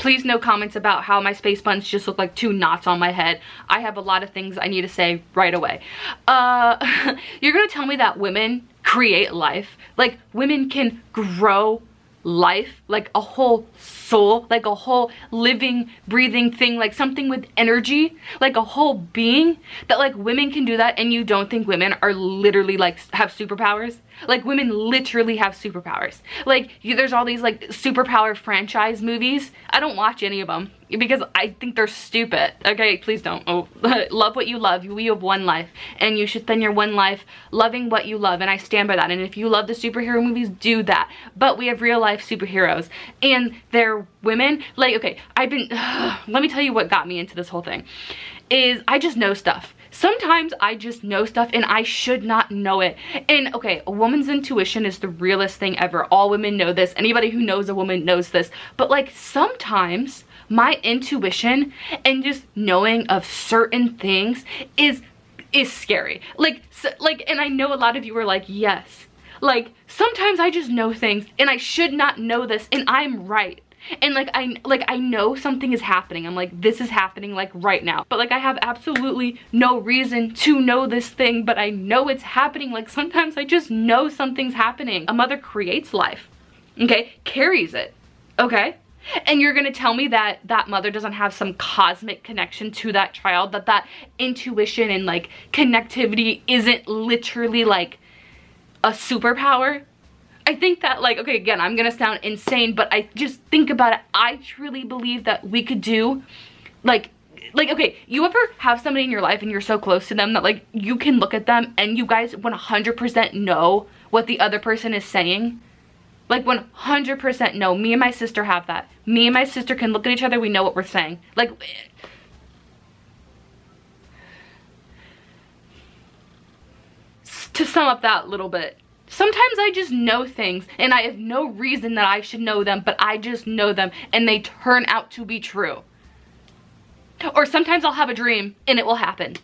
Please no comments about how my space buns just look like 2 knots on my head. I have a lot of things I need to say right away. You're gonna tell me that women create life? Like, women can grow life, like a whole soul, like a whole living, breathing thing, like something with energy, like a whole being, that like women can do that, and you don't think women are literally like have superpowers? Like, women literally have superpowers. Like, there's all these like superpower franchise movies. I don't watch any of them because I think they're stupid. Okay, please don't. Oh, love what you love. You have one life, and you should spend your one life loving what you love, and I stand by that. And if you love the superhero movies, do that. But we have real life superheroes, and they're women. Like, okay, I've been let me tell you what got me into this whole thing is I just know stuff. Sometimes I just know stuff and I should not know it. And okay, a woman's intuition is the realest thing ever. All women know this. Anybody who knows a woman knows this. But like, sometimes my intuition and just knowing of certain things is scary. Like, and I know a lot of you are like, yes. Like, sometimes I just know things and I should not know this, and I'm right. And like I know something is happening. I'm like, this is happening like right now. But like, I have absolutely no reason to know this thing, but I know it's happening. Like, sometimes I just know something's happening. A mother creates life, okay? Carries it, okay? And you're gonna tell me that that mother doesn't have some cosmic connection to that child, that that intuition and like connectivity isn't literally like a superpower? I think that, like, okay, again, I'm gonna sound insane, but I just think about it. I truly believe that we could do, like, okay, you ever have somebody in your life and you're so close to them that, like, you can look at them and you guys 100% know what the other person is saying? Like, 100% know. Me and my sister have that. Me and my sister can look at each other, we know what we're saying. Like, to sum up that little bit, sometimes I just know things and I have no reason that I should know them, but I just know them and they turn out to be true. Or sometimes I'll have a dream and it will happen.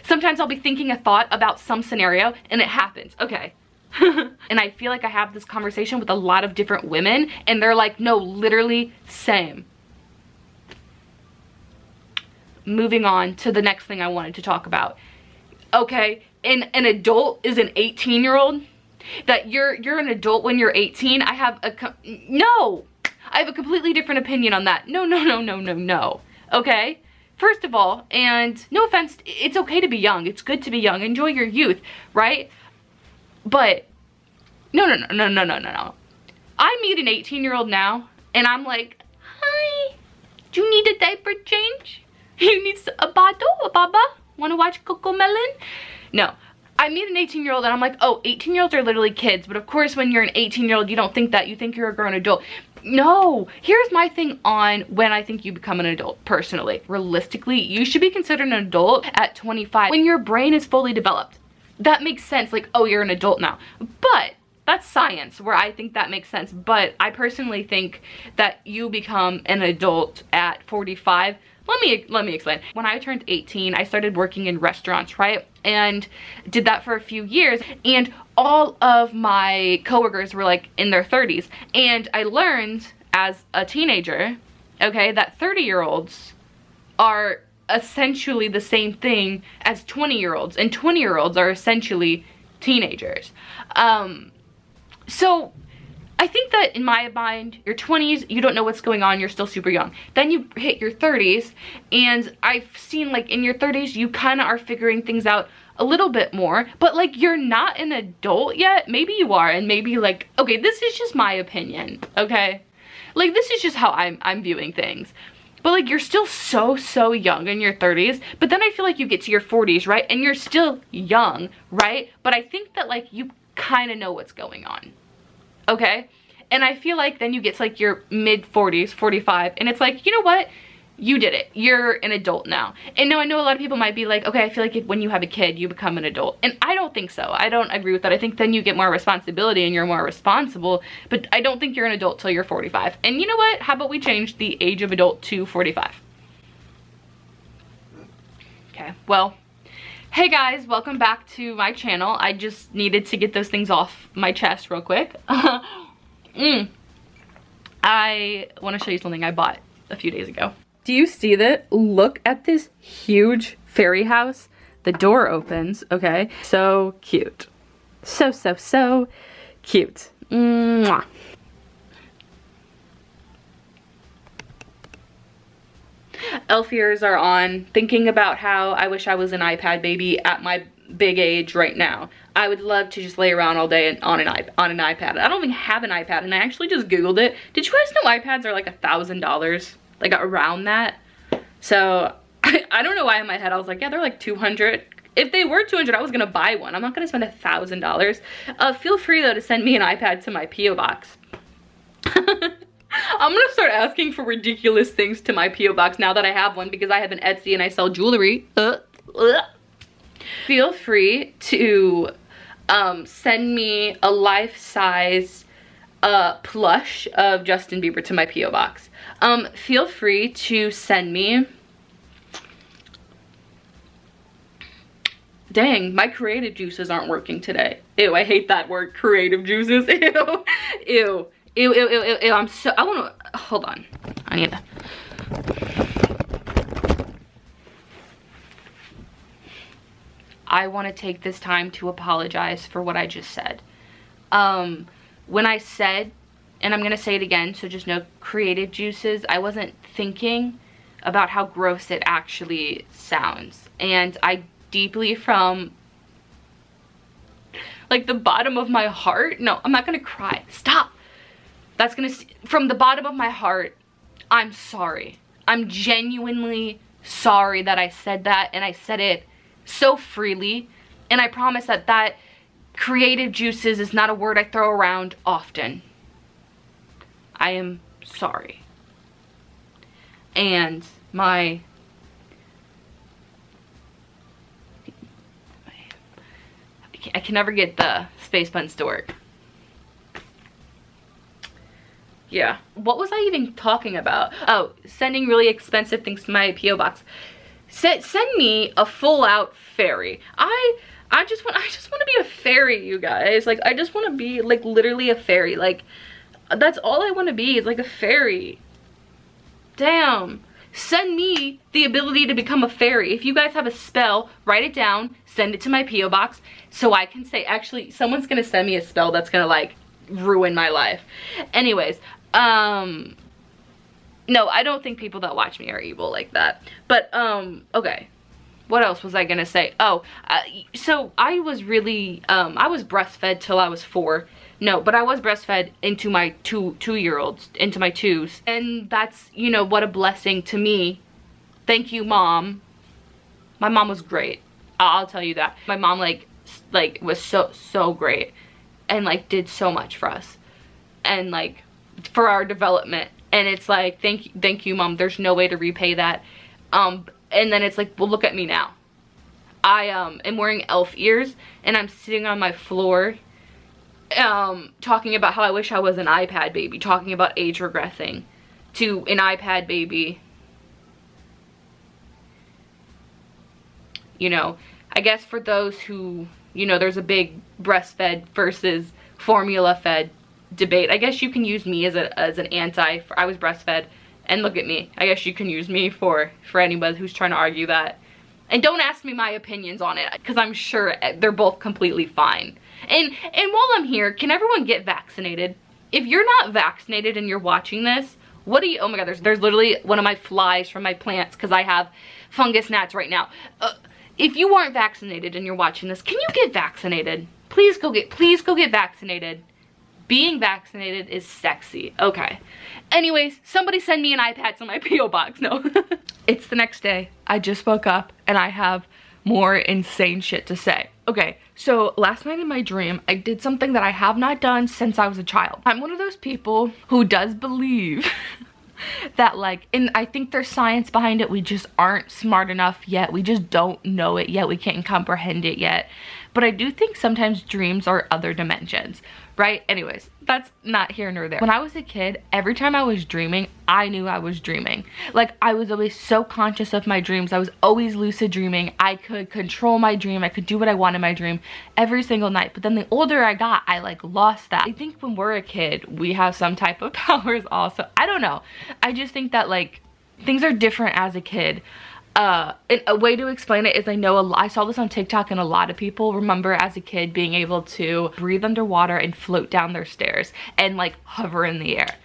Sometimes I'll be thinking a thought about some scenario and it happens. Okay. And I feel like I have this conversation with a lot of different women and they're like, no, literally same. Moving on to the next thing I wanted to talk about. Okay, and an adult is an 18-year-old? That you're an adult when you're 18? I have a completely different opinion on that. No. Okay? First of all, and no offense, it's okay to be young. It's good to be young. Enjoy your youth, right? But no. I meet an 18-year-old now and I'm like, hi, do you need a diaper change? You need a bottle, a baba? Wanna watch Cocomelon? No. I meet an 18-year-old and I'm like, oh, 18-year-olds are literally kids. But of course, when you're an 18-year-old, you don't think that. You think you're a grown adult. No. Here's my thing on when I think you become an adult, personally. Realistically, you should be considered an adult at 25 when your brain is fully developed. That makes sense. Like, oh, you're an adult now. But that's science where I think that makes sense. But I personally think that you become an adult at 45. Let me explain. When I turned 18, I started working in restaurants, right? And did that for a few years. And all of my coworkers were like in their 30s. And I learned as a teenager, okay, that 30-year-olds are essentially the same thing as 20-year-olds. And 20-year-olds are essentially teenagers. So I think that in my mind, your 20s, you don't know what's going on, you're still super young. Then you hit your 30s, and I've seen like in your 30s, you kind of are figuring things out a little bit more, but like you're not an adult yet. Maybe you are, and maybe like, okay, this is just my opinion, okay? Like, this is just how I'm viewing things. But like, you're still so young in your 30s, but then I feel like you get to your 40s, right? And you're still young, right? But I think that like you kind of know what's going on. Okay? And I feel like then you get to like your mid 40s, 45, and it's like, you know what? You did it. You're an adult now. And now I know a lot of people might be like, okay, I feel like when you have a kid, you become an adult. And I don't think so. I don't agree with that. I think then you get more responsibility and you're more responsible, but I don't think you're an adult till you're 45. And you know what? How about we change the age of adult to 45? Okay, well, hey guys, welcome back to my channel. I just needed to get those things off my chest real quick. I want to show you something I bought a few days ago. Do you see that? Look at this huge fairy house. The door opens, okay? So cute. So cute. Mwah. Elf ears are on. Thinking about how I wish I was an iPad baby at my big age right now. I would love to just lay around all day on an iPad. I don't even have an iPad, and I actually just Googled it. Did you guys know iPads are like $1,000? Like around that? So I don't know why in my head I was like, yeah, they're like 200. If they were 200, I was gonna buy one. I'm not gonna spend $1,000. Feel free though to send me an iPad to my P.O. box. I'm gonna start asking for ridiculous things to my P.O. box now that I have one, because I have an Etsy and I sell jewelry. Feel free to send me a life-size plush of Justin Bieber to my P.O. box. Feel free to send me... Dang, my creative juices aren't working today. Ew, I hate that word, creative juices. Ew, ew. Ew, ew, ew, ew, ew. I wanna, hold on. I need to. I want to take this time to apologize for what I just said. When I said, and I'm going to say it again, so just know creative juices, I wasn't thinking about how gross it actually sounds. And I deeply from like the bottom of my heart, no, I'm not going to cry. Stop. That's going to, from the bottom of my heart, I'm sorry. I'm genuinely sorry that I said that, and I said it so freely, and I promise that that creative juices is not a word I throw around often. I am sorry. And I can never get the space buttons to work. Yeah. What was I even talking about? Oh, sending really expensive things to my P.O. box. Send me a full-out fairy. I just want to be a fairy, you guys. Like, I just want to be like literally a fairy. Like, that's all I want to be, is like a fairy. Damn. Send me the ability to become a fairy. If you guys have a spell, write it down, send it to my P.O. box so I can say, actually, someone's gonna send me a spell that's gonna like ruin my life. Anyways, no, I don't think people that watch me are evil like that. But, okay. What else was I gonna say? Oh, so I was really, I was breastfed till I was 4. No, but I was breastfed into my two-year-olds, into my 2s. And that's, you know, what a blessing to me. Thank you, Mom. My mom was great. I'll tell you that. My mom, like was so great. And, like, did so much for us. And, like, for our development. And it's like, thank you, Mom. There's no way to repay that. And then it's like, well, look at me now. I am wearing elf ears, and I'm sitting on my floor talking about how I wish I was an iPad baby, talking about age regressing to an iPad baby. You know, I guess for those who, you know, there's a big breastfed versus formula fed debate. I guess you can use me as an anti. I was breastfed, and look at me. I guess you can use me for anybody who's trying to argue that. And don't ask me my opinions on it, because I'm sure they're both completely fine. And while I'm here, can everyone get vaccinated? If you're not vaccinated and you're watching this, what do you, oh my god, there's literally one of my flies from my plants because I have fungus gnats right now. If you aren't vaccinated and you're watching this, can you get vaccinated? Please go get vaccinated. Being vaccinated is sexy. Okay. Anyways, somebody send me an iPad to my P.O. box. No. It's the next day. I just woke up and I have more insane shit to say. Okay, so last night in my dream, I did something that I have not done since I was a child. I'm one of those people who does believe that, like, and I think there's science behind it, we just aren't smart enough yet. We just don't know it yet. We can't comprehend it yet. But I do think sometimes dreams are other dimensions. right? Anyways, that's not here nor there. When I was a kid, every time I was dreaming, I knew I was dreaming. Like, I was always so conscious of my dreams. I was always lucid dreaming. I could control my dream. I could do what I want in my dream every single night. But then the older I got, I like lost that. I think when we're a kid, we have some type of powers also. I don't know. I just think that like things are different as a kid. And a way to explain it is, I saw this on TikTok, and a lot of people remember as a kid being able to breathe underwater and float down their stairs and like hover in the air.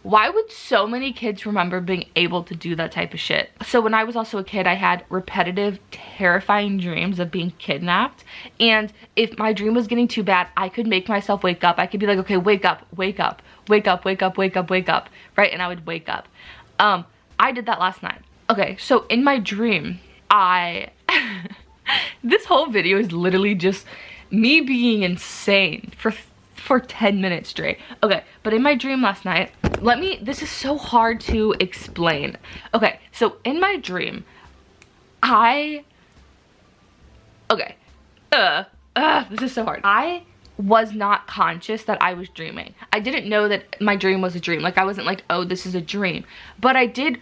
Why would so many kids remember being able to do that type of shit? So when I was also a kid, I had repetitive, terrifying dreams of being kidnapped. And if my dream was getting too bad, I could make myself wake up. I could be like, okay, wake up, wake up, wake up, wake up, wake up, wake up, right? And I would wake up. I did that last night. Okay, so in my dream, this whole video is literally just me being insane for 10 minutes straight. Okay, but in my dream last night, this is so hard to explain. Okay, so in my dream, this is so hard. I was not conscious that I was dreaming. I didn't know that my dream was a dream. Like, I wasn't like, oh, this is a dream. But I did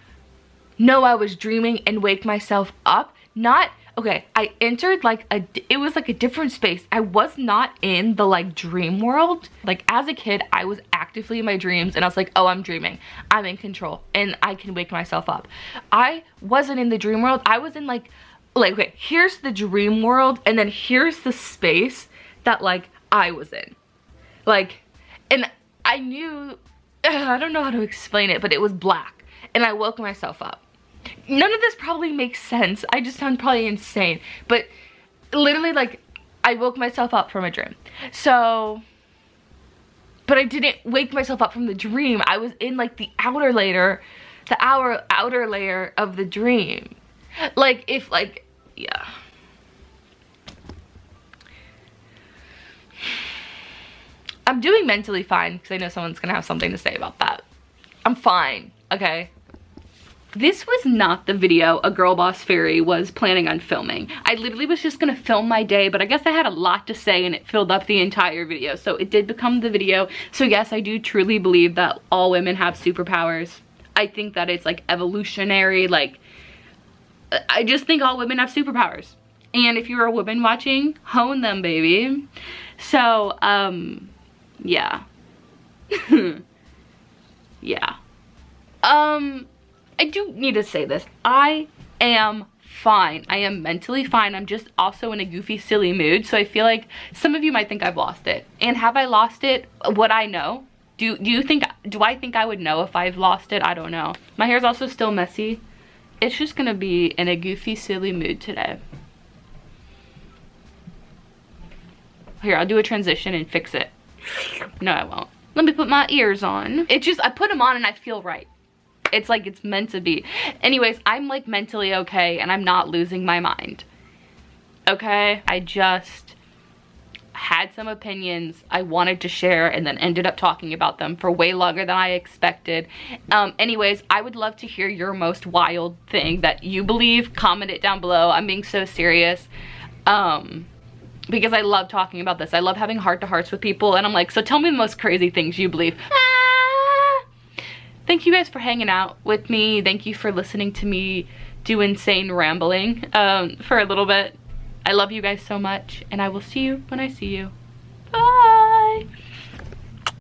know I was dreaming and wake myself up. I entered like it was like a different space. I was not in the like dream world. Like, as a kid, I was actively in my dreams and I was like, oh, I'm dreaming. I'm in control and I can wake myself up. I wasn't in the dream world. I was in like, okay, here's the dream world and then here's the space that like I was in. Like, and I knew, I don't know how to explain it, but it was black and I woke myself up. None of this probably makes sense. I just sound probably insane. But literally, like, I woke myself up from a dream. So, but I didn't wake myself up from the dream. I was in like the outer layer of the dream. Like, if like, yeah. I'm doing mentally fine because I know someone's gonna have something to say about that. I'm fine, okay? This was not the video a girl boss fairy was planning on filming. I literally was just gonna film my day, but I guess I had a lot to say and it filled up the entire video. So it did become the video. So yes, I do truly believe that all women have superpowers. I think that it's like evolutionary, like, I just think all women have superpowers. And if you're a woman watching, hone them, baby. So, yeah. Yeah. I do need to say this. I am fine. I am mentally fine. I'm just also in a goofy, silly mood. So I feel like some of you might think I've lost it. And have I lost it? Would I know? Do I think I would know if I've lost it? I don't know. My hair's also still messy. It's just gonna be in a goofy, silly mood today. Here, I'll do a transition and fix it. No, I won't. Let me put my ears on. It's just, I put them on and I feel right. It's like it's meant to be. Anyways, I'm like mentally okay and I'm not losing my mind. Okay? I just had some opinions I wanted to share and then ended up talking about them for way longer than I expected. Anyways, I would love to hear your most wild thing that you believe. Comment it down below. I'm being so serious. Because I love talking about this. I love having heart-to-hearts with people and I'm like, so tell me the most crazy things you believe. Thank you guys for hanging out with me. Thank you for listening to me do insane rambling for a little bit. I love you guys so much and I will see you when I see you. Bye.